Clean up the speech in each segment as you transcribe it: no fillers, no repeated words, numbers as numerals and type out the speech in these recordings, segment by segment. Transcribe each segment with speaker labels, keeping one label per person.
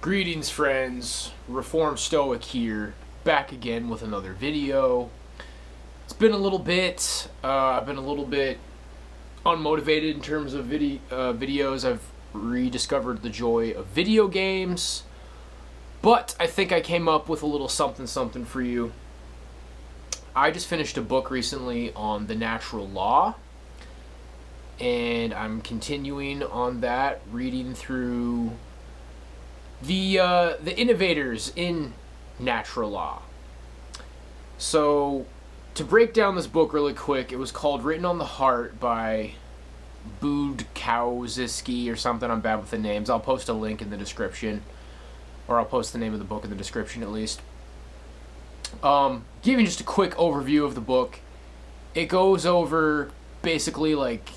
Speaker 1: Greetings, friends. Reformed Stoic here, back again with another video. It's been a little bit, I've been a little bit unmotivated in terms of videos. I've rediscovered the joy of video games, but I think I came up with a little something for you. I just finished a book recently on the natural law, and I'm continuing on that, reading through the innovators in natural law. So, to break down this book really quick, it was called Written on the Heart by Budziszewski or something. I'm bad with the names. I'll post a link in the description, or I'll post the name of the book in the description at least. Giving just a quick overview of the book, it goes over basically like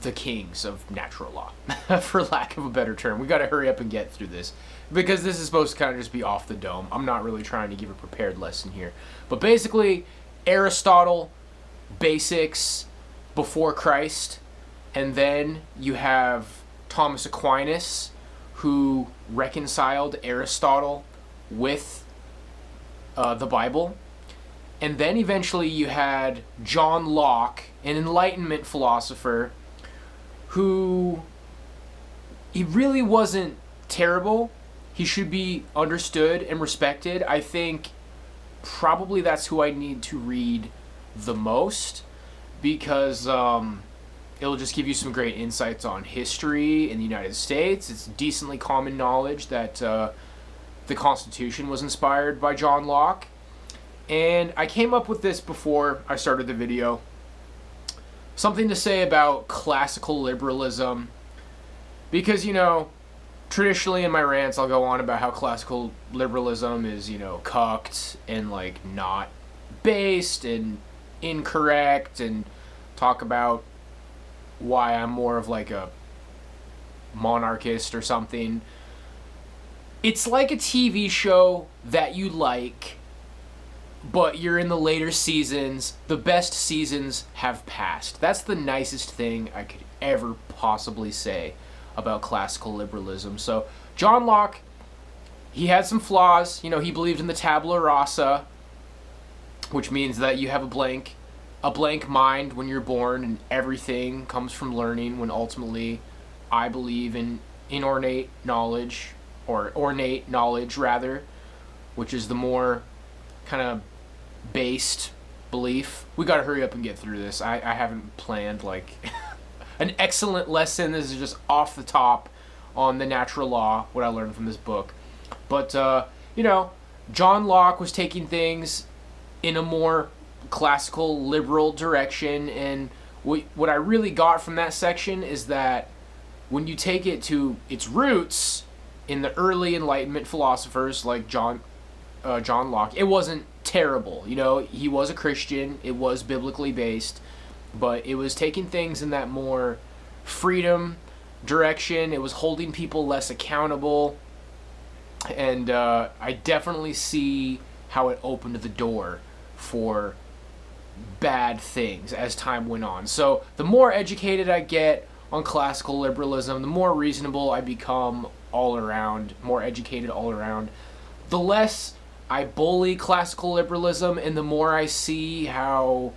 Speaker 1: the kings of natural law, for lack of a better term. We got to hurry up and get through this, because this is supposed to kind of just be off the dome. I'm not really trying to give a prepared lesson here. But basically, Aristotle, basics before Christ, and then you have Thomas Aquinas, who reconciled Aristotle with the Bible. And then eventually you had John Locke, an Enlightenment philosopher, who, he really wasn't terrible. He should be understood and respected. I think probably that's who I need to read the most, because it'll just give you some great insights on history in the United States. It's decently common knowledge that the Constitution was inspired by John Locke. And I came up with this before I started the video. Something to say about classical liberalism, because, you know, traditionally in my rants I'll go on about how classical liberalism is, you know, cucked and like not based and incorrect, and talk about why I'm more of like a monarchist or something. It's like a TV show that you like, but you're in the later seasons. The best seasons have passed. That's the nicest thing I could ever possibly say about classical liberalism. So, John Locke, he had some flaws. You know, he believed in the tabula rasa, which means that you have a blank mind when you're born, and everything comes from learning, when ultimately I believe in ornate knowledge, rather, which is the more kind of based belief. We gotta hurry up and get through this. I haven't planned like an excellent lesson. This is just off the top on the natural law, what I learned from this book. But you know, John Locke was taking things in a more classical liberal direction, and what I really got from that section is that when you take it to its roots in the early Enlightenment philosophers like John Locke, it wasn't terrible. You know, he was a Christian, it was biblically based, but it was taking things in that more freedom direction. It was holding people less accountable, and I definitely see how it opened the door for bad things as time went on. So the more educated I get on classical liberalism, the more reasonable I become all around, more educated all around. The less I bully classical liberalism, and the more I see how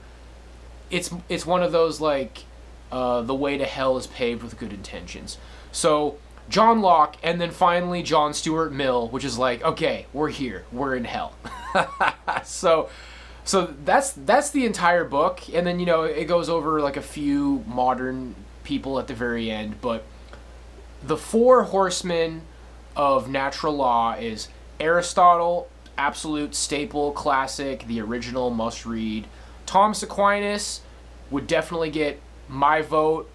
Speaker 1: it's one of those like the way to hell is paved with good intentions. So John Locke, and then finally John Stuart Mill, which is like, okay, we're here, we're in hell. so that's the entire book, and then, you know, it goes over like a few modern people at the very end. But the four horsemen of natural law is Aristotle, absolute staple, classic, the original must read. Thomas Aquinas would definitely get my vote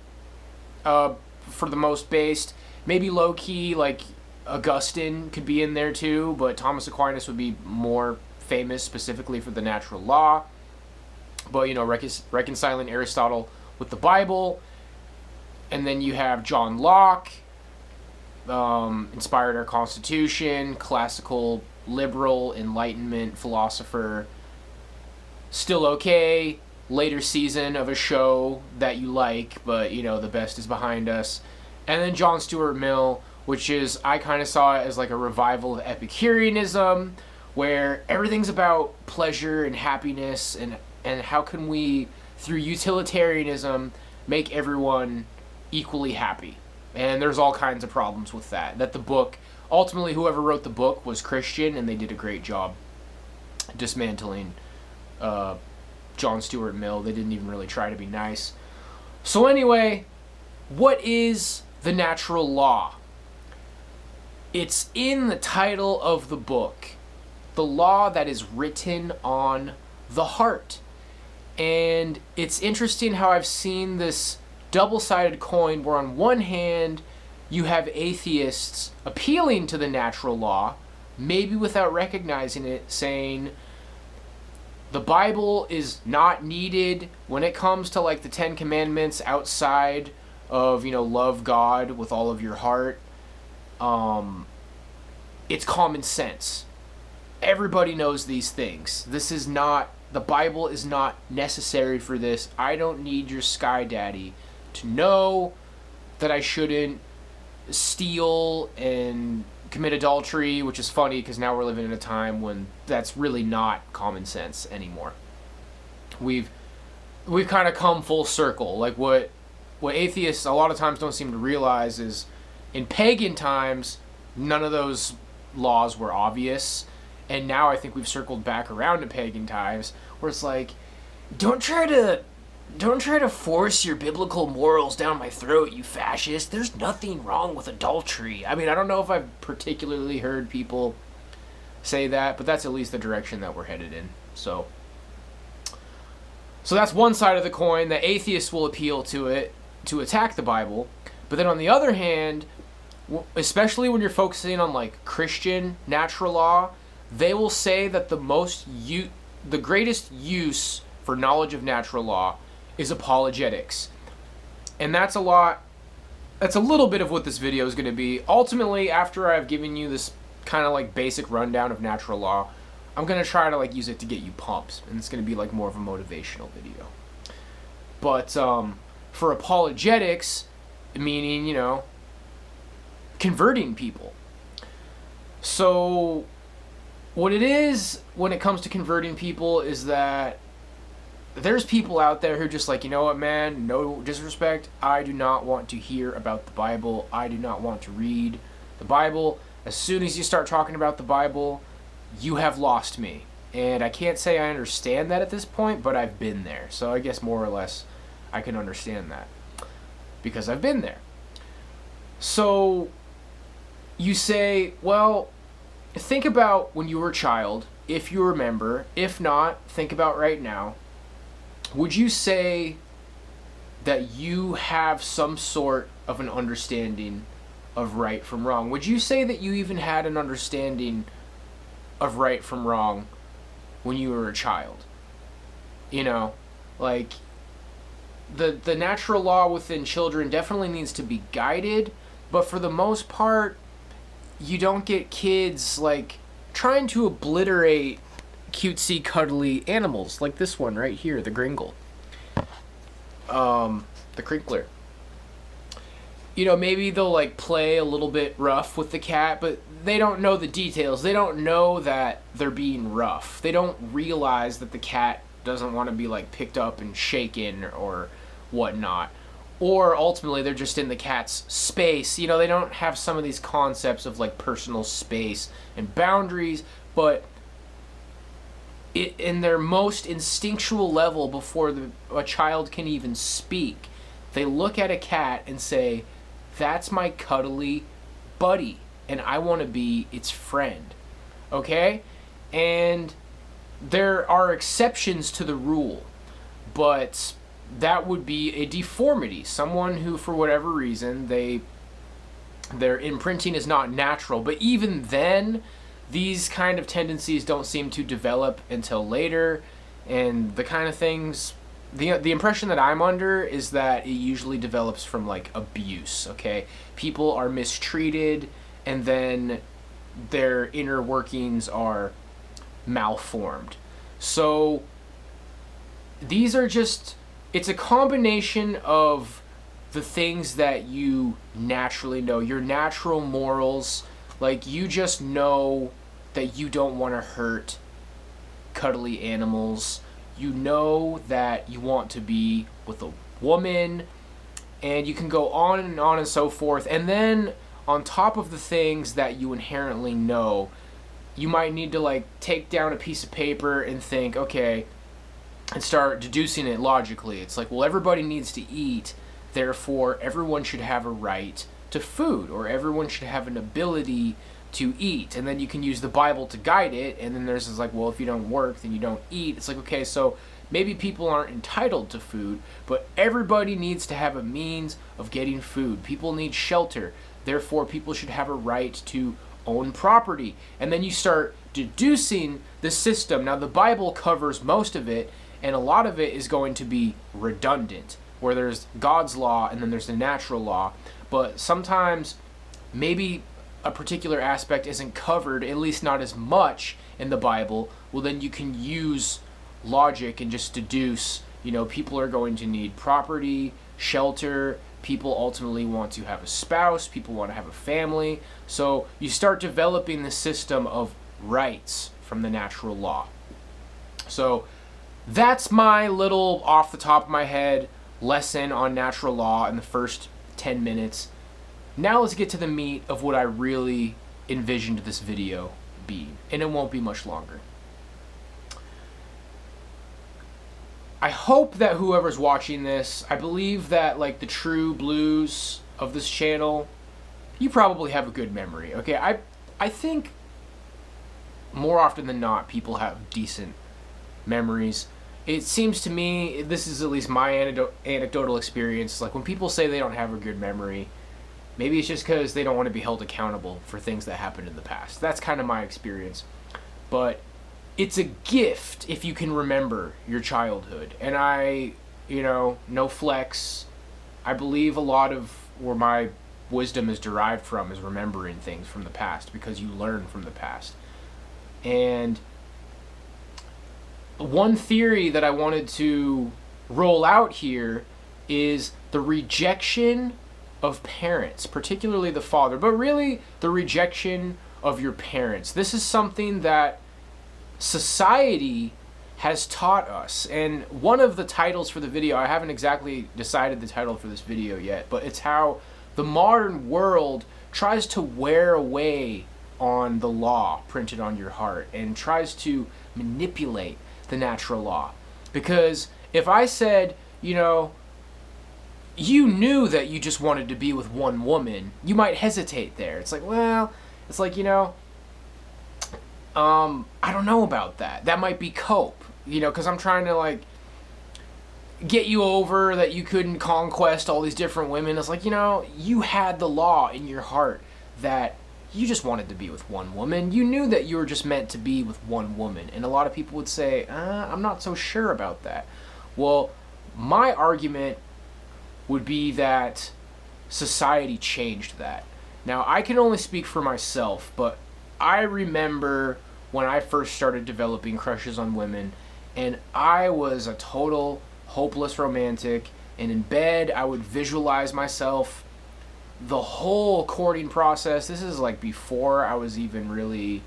Speaker 1: for the most based. Maybe low key like Augustine could be in there too, but Thomas Aquinas would be more famous specifically for the natural law. But, you know, reconciling Aristotle with the Bible. And then you have John Locke, inspired our Constitution, classical liberal Enlightenment philosopher, still okay, later season of a show that you like, but, you know, the best is behind us. And then John Stuart Mill which is, I kind of saw it as like a revival of Epicureanism, where everything's about pleasure and happiness, and how can we, through utilitarianism, make everyone equally happy. And there's all kinds of problems with that. That the book, ultimately whoever wrote the book was Christian, and they did a great job dismantling John Stuart Mill. They didn't even really try to be nice. So anyway, what is the natural law? It's in the title of the book. The law that is written on the heart. And it's interesting how I've seen this double-sided coin where on one hand you have atheists appealing to the natural law, maybe without recognizing it, saying the Bible is not needed when it comes to like the 10 Commandments outside of, love God with all of your heart. It's common sense. Everybody knows these things. The Bible is not necessary for this. I don't need your sky daddy to know that I shouldn't steal and commit adultery, which is funny because now we're living in a time when that's really not common sense anymore. We've kind of come full circle. Like what atheists a lot of times don't seem to realize is in pagan times, none of those laws were obvious. And now I think we've circled back around to pagan times where it's like, don't try to force your biblical morals down my throat, you fascist. There's nothing wrong with adultery. I mean, I don't know if I've particularly heard people say that, but that's at least the direction that we're headed in. So that's one side of the coin. The atheists will appeal to it to attack the Bible. But then on the other hand, especially when you're focusing on like Christian natural law, they will say that the greatest use for knowledge of natural law is apologetics. And that's a little bit of what this video is going to be. Ultimately, after I've given you this kind of like basic rundown of natural law, I'm going to try to like use it to get you pumped. And it's going to be like more of a motivational video. But for apologetics, meaning, converting people. So what it is when it comes to converting people is that there's people out there who are just like, you know what, man, no disrespect, I do not want to hear about the Bible. I do not want to read the Bible. As soon as you start talking about the Bible, you have lost me. And I can't say I understand that at this point, but I've been there. So I guess more or less I can understand that because I've been there. So you say, well, think about when you were a child, if you remember. If not, think about right now. Would you say that you have some sort of an understanding of right from wrong? Would you say that you even had an understanding of right from wrong when you were a child? Like the natural law within children definitely needs to be guided, but for the most part, you don't get kids like trying to obliterate cutesy cuddly animals like this one right here, the Gringle, the Crinkler. Maybe they'll like play a little bit rough with the cat, but they don't know the details. They don't know that they're being rough. They don't realize that the cat doesn't want to be like picked up and shaken or whatnot. Or ultimately they're just in the cat's space. They don't have some of these concepts of like personal space and boundaries, but in their most instinctual level, before a child can even speak, they look at a cat and say, that's my cuddly buddy, and I want to be its friend. Okay? And there are exceptions to the rule, but that would be a deformity. Someone who, for whatever reason, their imprinting is not natural. But even then, these kind of tendencies don't seem to develop until later. And the kind of things, the impression that I'm under is that it usually develops from like abuse, okay? People are mistreated, and then their inner workings are malformed. So these are just, it's a combination of the things that you naturally know, your natural morals. Like, you just know that you don't want to hurt cuddly animals. You know that you want to be with a woman, and you can go on and so forth. And then on top of the things that you inherently know, you might need to like take down a piece of paper and think, okay, and start deducing it logically. It's like, well, everybody needs to eat, therefore everyone should have a right to food, or everyone should have an ability to eat. And then you can use the Bible to guide it, and then there's this like, well, if you don't work, then you don't eat. It's like, okay, so maybe people aren't entitled to food, but everybody needs to have a means of getting food. People need shelter, therefore people should have a right to own property. And then you start deducing the system. Now, the Bible covers most of it, and a lot of it is going to be redundant, where there's God's law and then there's the natural law. But sometimes maybe a particular aspect isn't covered, at least not as much in the Bible. Well, then you can use logic and just deduce, you know, people are going to need property, shelter, people ultimately want to have a spouse, people want to have a family. So you start developing the system of rights from the natural law. So that's my little off the top of my head lesson on natural law in the first 10 minutes. Now let's get to the meat of what I really envisioned this video being, and it won't be much longer. I hope that whoever's watching this, I believe that like the true blues of this channel, you probably have a good memory. Okay, I think more often than not people have decent memories. It seems to me, this is at least my anecdotal experience, like when people say they don't have a good memory, maybe it's just because they don't want to be held accountable for things that happened in the past. That's kind of my experience. But it's a gift if you can remember your childhood. And I, you know, no flex, I believe a lot of where my wisdom is derived from is remembering things from the past, because you learn from the past. And one theory that I wanted to roll out here is the rejection of parents, particularly the father, but really the rejection of your parents. This is something that society has taught us. And one of the titles for the video, I haven't exactly decided the title for this video yet, but it's how the modern world tries to wear away on the law printed on your heart and tries to manipulate the natural law. Because if I said, you know, you knew that you just wanted to be with one woman, you might hesitate there. It's like, well, it's like, you know, I don't know about that. That might be cope, you know, because I'm trying to like get you over that you couldn't conquest all these different women. It's like, you know, you had the law in your heart that you just wanted to be with one woman. You knew that you were just meant to be with one woman. And a lot of people would say, I'm not so sure about that. Well, my argument would be that society changed that. Now, I can only speak for myself, but I remember when I first started developing crushes on women, and I was a total hopeless romantic, and in bed I would visualize myself the whole courting process. This is like before I was even really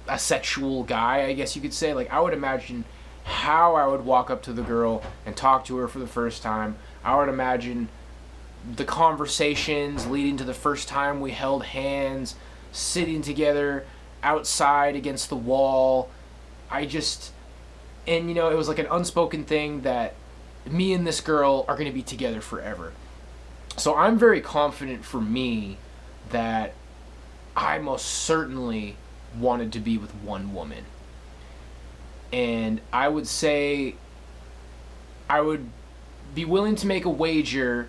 Speaker 1: a sexual guy, I guess you could say. Like, I would imagine how I would walk up to the girl and talk to her for the first time. I would imagine the conversations leading to the first time we held hands, sitting together outside against the wall. And you know, it was like an unspoken thing that me and this girl are going to be together forever. So I'm very confident for me that I most certainly wanted to be with one woman. And I would say I would be willing to make a wager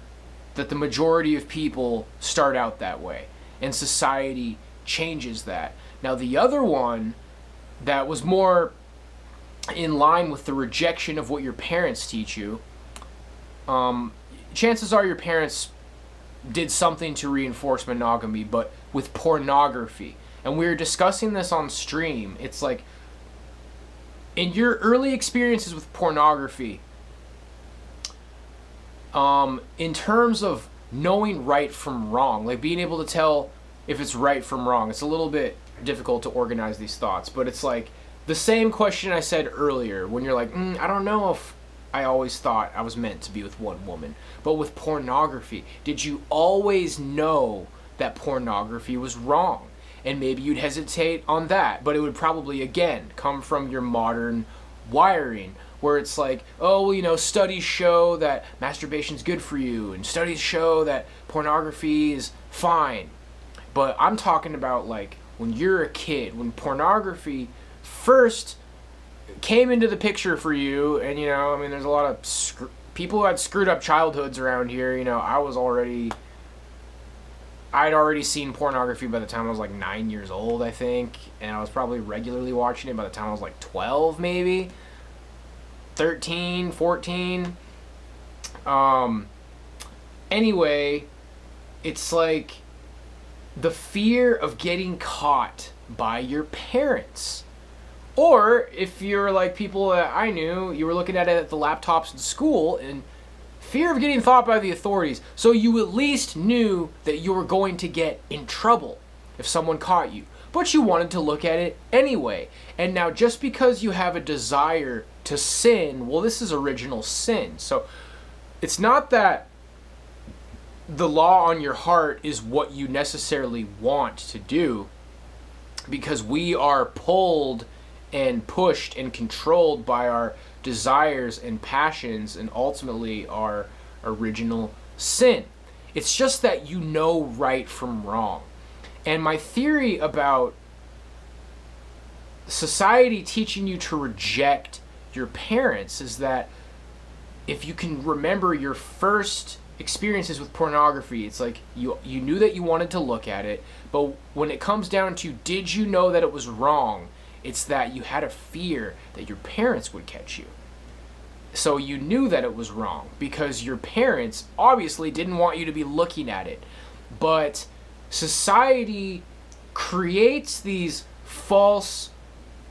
Speaker 1: that the majority of people start out that way, and society changes that. Now, the other one that was more in line with the rejection of what your parents teach you, chances are your parents did something to reinforce monogamy, but with pornography. And we were discussing this on stream. It's like, in your early experiences with pornography, In terms of knowing right from wrong, like being able to tell if it's right from wrong, it's a little bit difficult to organize these thoughts, but it's like the same question I said earlier when you're like, I don't know if I always thought I was meant to be with one woman. But with pornography, did you always know that pornography was wrong? And maybe you'd hesitate on that, but it would probably, again, come from your modern wiring, where it's like, oh, well, you know, studies show that masturbation's good for you, and studies show that pornography is fine. But I'm talking about, like, when you're a kid, when pornography first came into the picture for you, and, you know, I mean, there's a lot of people who had screwed up childhoods around here. You know, I'd already seen pornography by the time I was like 9 years old, I think, and I was probably regularly watching it by the time I was like 12, maybe 13, 14. Anyway, it's like the fear of getting caught by your parents. Or if you're like people that I knew, you were looking at it at the laptops in school, and fear of getting caught by the authorities. So you at least knew that you were going to get in trouble if someone caught you. But you wanted to look at it anyway. And now just because you have a desire to sin, well, this is original sin. So it's not that the law on your heart is what you necessarily want to do, because we are pulled and pushed and controlled by our desires and passions, and ultimately our original sin. It's just that you know right from wrong. And my theory about society teaching you to reject your parents is that if you can remember your first experiences with pornography, it's like you knew that you wanted to look at it, but when it comes down to did you know that it was wrong, it's that you had a fear that your parents would catch you. So you knew that it was wrong because your parents obviously didn't want you to be looking at it. But society creates these false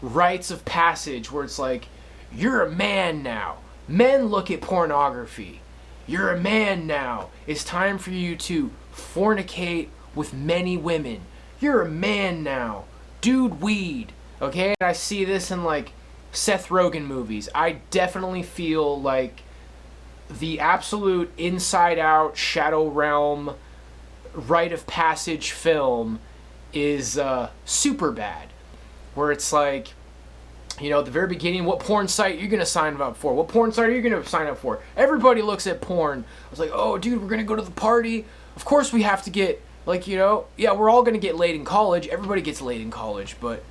Speaker 1: rites of passage where it's like, you're a man now. Men look at pornography. You're a man now. It's time for you to fornicate with many women. You're a man now. Dude, weed. Okay, I see this in like Seth Rogen movies. I definitely feel like the absolute inside out Shadow Realm rite of passage film is super bad, where it's like, you know, at the very beginning, what porn site are you going to sign up for? What porn site are you going to sign up for? Everybody looks at porn. I was like, oh, dude, we're going to go to the party. Of course we have to get, like, you know, yeah, we're all going to get laid in college. Everybody gets laid in college, but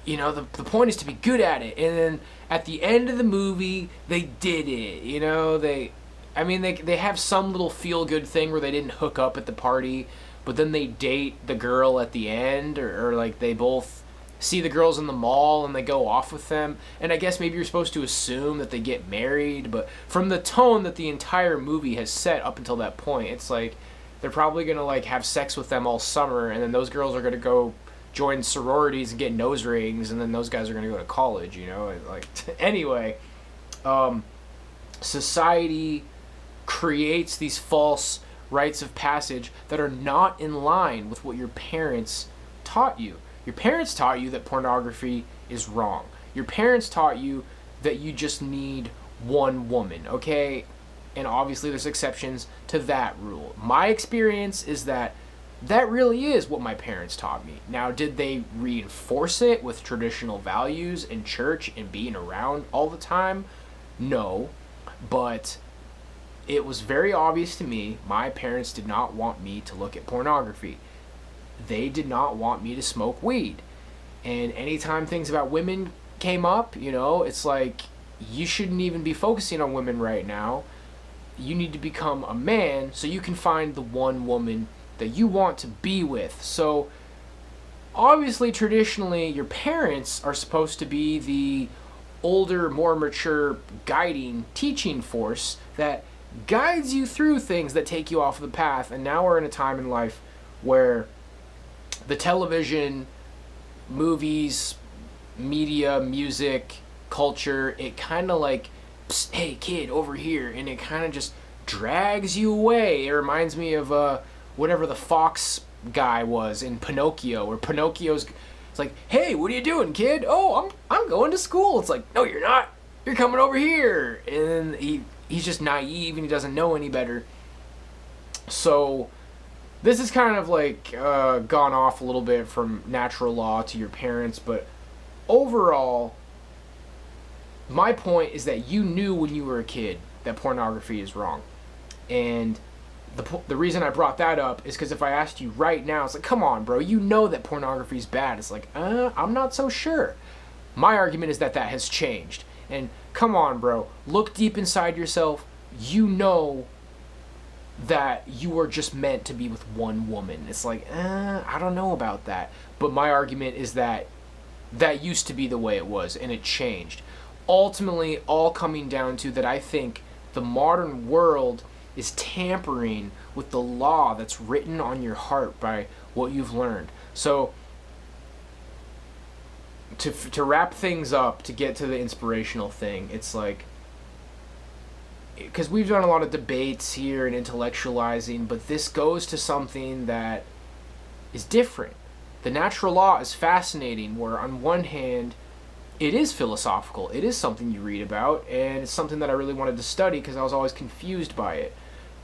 Speaker 1: you know, the point is to be good at it. And then at the end of the movie, they did it. You know, they have some little feel-good thing where they didn't hook up at the party, but then they date the girl at the end, or like they both see the girls in the mall and they go off with them. And I guess maybe you're supposed to assume that they get married, but from the tone that the entire movie has set up until that point, it's like they're probably going to like have sex with them all summer, and then those girls are going to go join sororities and get nose rings, and then those guys are going to go to college, you know? Like, anyway, society creates these false rites of passage that are not in line with what your parents taught you. Your parents taught you that pornography is wrong. Your parents taught you that you just need one woman, okay? And obviously there's exceptions to that rule. My experience is that really is what my parents taught me. Now, did they reinforce it with traditional values in church and being around all the time? No. But it was very obvious to me my parents did not want me to look at pornography. They did not want me to smoke weed. And anytime things about women came up, you know, it's like, you shouldn't even be focusing on women right now. You need to become a man so you can find the one woman that you want to be with. So obviously, traditionally, your parents are supposed to be the older, more mature, guiding, teaching force that guides you through things that take you off the path. And now we're in a time in life where the television, movies, media, music, culture, it kind of like, psst, hey kid, over here, and it kind of just drags you away. It reminds me of whatever the fox guy was in Pinocchio, where Pinocchio's it's like, hey, what are you doing, kid? Oh, I'm going to school. It's like, no, you're not. You're coming over here. And he's just naive and he doesn't know any better. So this is kind of like gone off a little bit from natural law to your parents, but overall, my point is that you knew when you were a kid that pornography is wrong. And the reason I brought that up is because if I asked you right now, it's like, come on, bro, you know that pornography is bad. It's like, I'm not so sure. My argument is that that has changed. And come on, bro, look deep inside yourself. You know that you are just meant to be with one woman. It's like, I don't know about that. But my argument is that that used to be the way it was, and it changed. Ultimately, all coming down to that I think the modern world is tampering with the law that's written on your heart by what you've learned. So, to wrap things up, to get to the inspirational thing, it's like, because we've done a lot of debates here and intellectualizing, but this goes to something that is different. The natural law is fascinating, where on one hand, it is philosophical. It is something you read about, and it's something that I really wanted to study because I was always confused by it.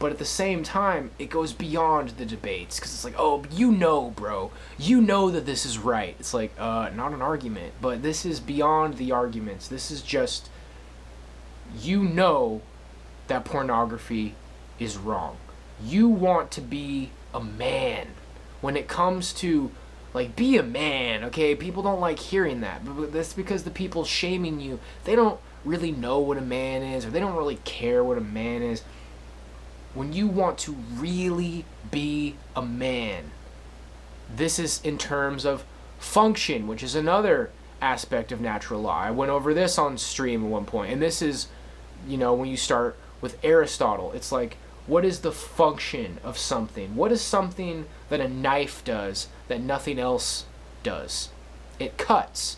Speaker 1: But at the same time, it goes beyond the debates, because it's like, oh, you know, bro, you know that this is right. It's like, not an argument, but this is beyond the arguments. This is just, you know that pornography is wrong. You want to be a man. When it comes to, like, be a man, okay? People don't like hearing that, but that's because the people shaming you, they don't really know what a man is, or they don't really care what a man is. When you want to really be a man, this is in terms of function, which is another aspect of natural law. I went over this on stream at one point, and this is, you know, when you start with Aristotle, it's like, what is the function of something? What is something that a knife does that nothing else does? It cuts.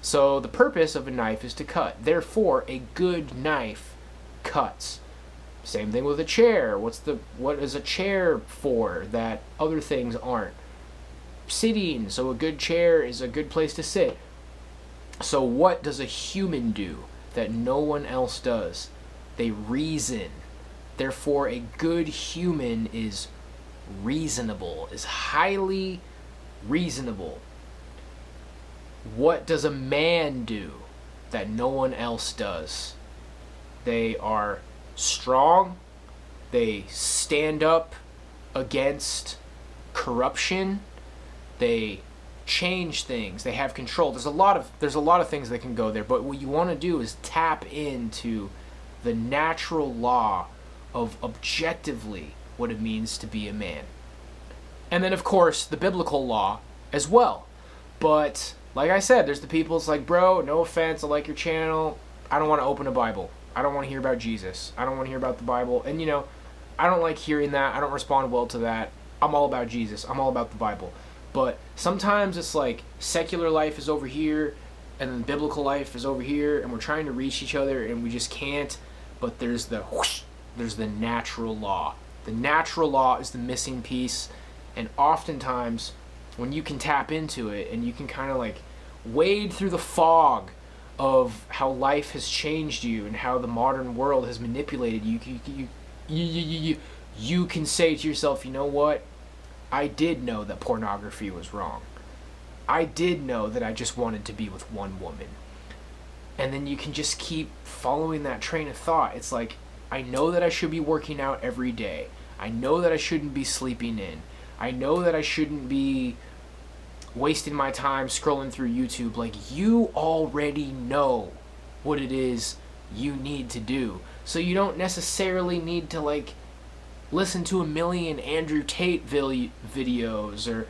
Speaker 1: So the purpose of a knife is to cut. Therefore, a good knife cuts. Same thing with a chair. What is a chair for that other things aren't? Sitting. So a good chair is a good place to sit. So what does a human do that no one else does? They reason. Therefore, a good human is reasonable, is highly reasonable. What does a man do that no one else does? They are strong. They stand up against corruption. They change things. They have control. There's a lot of things that can go there, but what you want to do is tap into the natural law of objectively what it means to be a man. And then, of course, the biblical law as well. But like I said, there's the people, it's like, bro, no offense, I like your channel, I don't want to open a Bible. I don't want to hear about Jesus. I don't want to hear about the Bible. And, you know, I don't like hearing that. I don't respond well to that. I'm all about Jesus. I'm all about the Bible. But sometimes it's like secular life is over here and then biblical life is over here, and we're trying to reach each other and we just can't. But there's the natural law. The natural law is the missing piece, and oftentimes when you can tap into it and you can kind of like wade through the fog of how life has changed you and how the modern world has manipulated you, you can say to yourself, you know what? I did know that pornography was wrong. I did know that I just wanted to be with one woman. And then you can just keep following that train of thought. It's like, I know that I should be working out every day. I know that I shouldn't be sleeping in. I know that I shouldn't be wasting my time scrolling through YouTube. Like, you already know what it is you need to do. So you don't necessarily need to, like, listen to a million Andrew Tate videos or,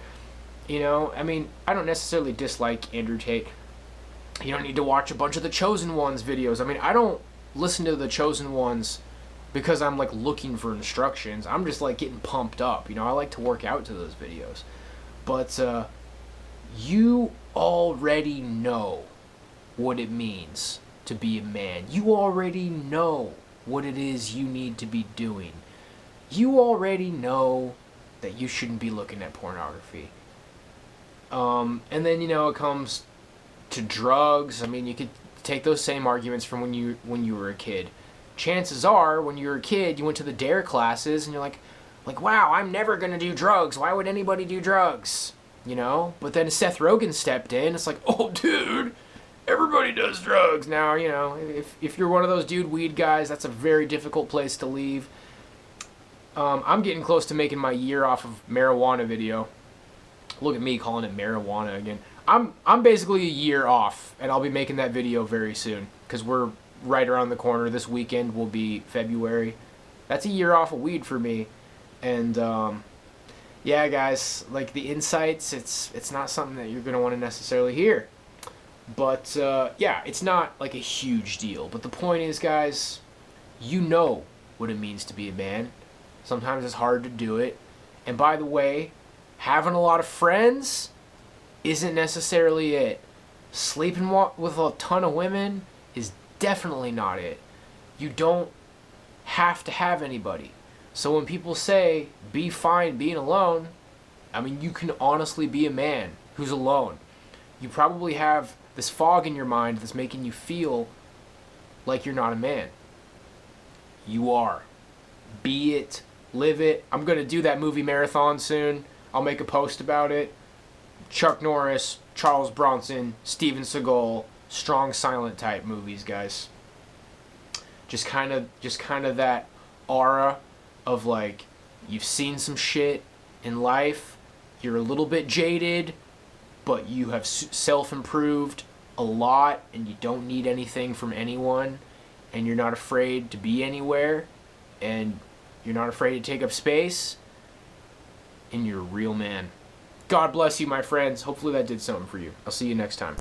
Speaker 1: you know, I mean, I don't necessarily dislike Andrew Tate. You don't need to watch a bunch of the Chosen Ones videos. I mean, I don't listen to the Chosen Ones because I'm, like, looking for instructions. I'm just, like, getting pumped up. You know, I like to work out to those videos. But, you already know what it means to be a man. You already know what it is you need to be doing. You already know that you shouldn't be looking at pornography. And then, it comes to drugs. I mean, you could take those same arguments from when you were a kid. Chances are, when you were a kid, you went to the DARE classes and you're like, wow, I'm never going to do drugs. Why would anybody do drugs? But then Seth Rogen stepped in. It's like, oh, dude, everybody does drugs. Now, if you're one of those dude weed guys, that's a very difficult place to leave. I'm getting close to making my year off of marijuana video. Look at me calling it marijuana again. I'm basically a year off, and I'll be making that video very soon because we're right around the corner. This weekend will be February. That's a year off of weed for me. And yeah, guys, like the insights, it's not something that you're going to want to necessarily hear. But yeah, it's not like a huge deal. But the point is, guys, you know what it means to be a man. Sometimes it's hard to do it. And by the way, having a lot of friends isn't necessarily it. Sleeping with a ton of women is definitely not it. You don't have to have anybody. So when people say, be fine being alone, I mean, you can honestly be a man who's alone. You probably have this fog in your mind that's making you feel like you're not a man. You are. Be it. Live it. I'm going to do that movie marathon soon. I'll make a post about it. Chuck Norris, Charles Bronson, Steven Seagal, strong silent type movies, guys. Just kind of that aura of like, you've seen some shit in life, you're a little bit jaded, but you have self-improved a lot and you don't need anything from anyone, and you're not afraid to be anywhere, and you're not afraid to take up space, and you're a real man. God bless you, my friends. Hopefully that did something for you. I'll see you next time.